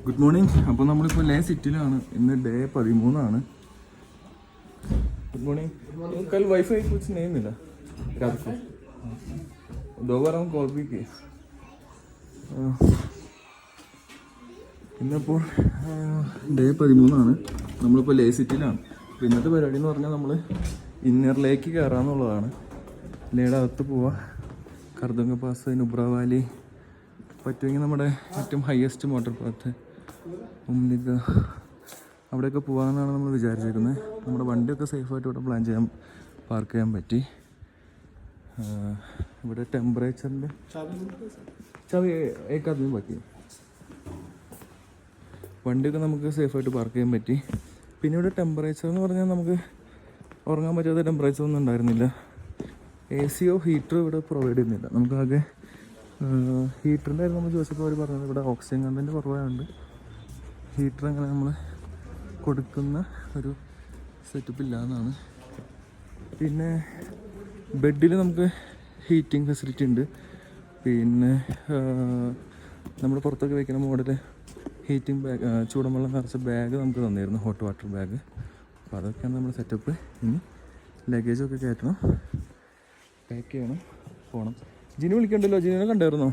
Good morning. അപ്പോൾ നമ്മളിപ്പോൾ ലേ സിറ്റിയിലാണ്. ഇന്ന് ഡേ 13 गुड मॉर्निंग. कल वाईफाई कुछ नहीं मिला रात को, 2 बार हम कॉल भी किए. ഇന്നിപ്പോൾ ഡേ 13 നമ്മളിപ്പോൾ ലേ സിറ്റിയിലാണ്. അപ്പോൾ ഇന്നത്തെ പരിപാടി എന്ന് പറഞ്ഞാൽ നമ്മൾ ഇന്നർ ലേക്ക് കയറാമെന്നുള്ളതാണ്. ലേയുടെ അകത്ത് പോവാം. കർദംഗ പാസ്, നുബ്ര വാലി, പറ്റുമെങ്കിൽ നമ്മുടെ ഏറ്റവും ഹയസ്റ്റ് വാട്ടർ പാത്ത് ഉമ്ലിക, അവിടെയൊക്കെ പോകാമെന്നാണ് നമ്മൾ വിചാരിച്ചിരിക്കുന്നത്. നമ്മുടെ വണ്ടിയൊക്കെ സേഫായിട്ട് ഇവിടെ പാർക്ക് ചെയ്യാൻ പറ്റി. ഇവിടെ ടെമ്പറേച്ചറിൻ്റെ ചവി ഏക്കാദ്യം പറ്റി. വണ്ടിയൊക്കെ നമുക്ക് സേഫായിട്ട് പാർക്ക് ചെയ്യാൻ പറ്റി. പിന്നെ ഇവിടെ ടെമ്പറേച്ചർ എന്ന് പറഞ്ഞാൽ നമുക്ക് ഉറങ്ങാൻ പറ്റാത്ത ടെമ്പറേച്ചർ ഒന്നും ഉണ്ടായിരുന്നില്ല. AC ഹീറ്റർ ഇവിടെ പ്രൊവൈഡ് ചെയ്യുന്നില്ല. നമുക്കാകെ ഹീറ്ററിൻ്റെ കാര്യം നമ്മൾ ചോദിച്ചപ്പോൾ അവർ പറഞ്ഞത് ഇവിടെ ഓക്സിജൻ കണ്ടൻറ്റ് കുറവായതുകൊണ്ട് ഹീറ്റർ അങ്ങനെ നമ്മൾ കൊടുക്കുന്ന ഒരു സെറ്റപ്പ് ഇല്ല എന്നാണ്. പിന്നെ ബെഡിൽ നമുക്ക് ഹീറ്റിംഗ് ഫെസിലിറ്റി ഉണ്ട്. പിന്നെ നമ്മൾ പുറത്തൊക്കെ വയ്ക്കുന്ന മോഡൽ ഹീറ്റിംഗ് ബാഗ്, ചൂടുവെള്ളം നിറച്ച ബാഗ് നമുക്ക് തന്നിരുന്നു, ഹോട്ട് വാട്ടർ ബാഗ്. അപ്പോൾ അതൊക്കെയാണ് നമ്മുടെ സെറ്റപ്പ്. ഇനി ലഗേജൊക്കെ കയറ്റണം, പാക്ക് ചെയ്യണം, പോകണം. ജിനി വിളിക്കണ്ടല്ലോ, ജിനിനെ കണ്ടായിരുന്നോ?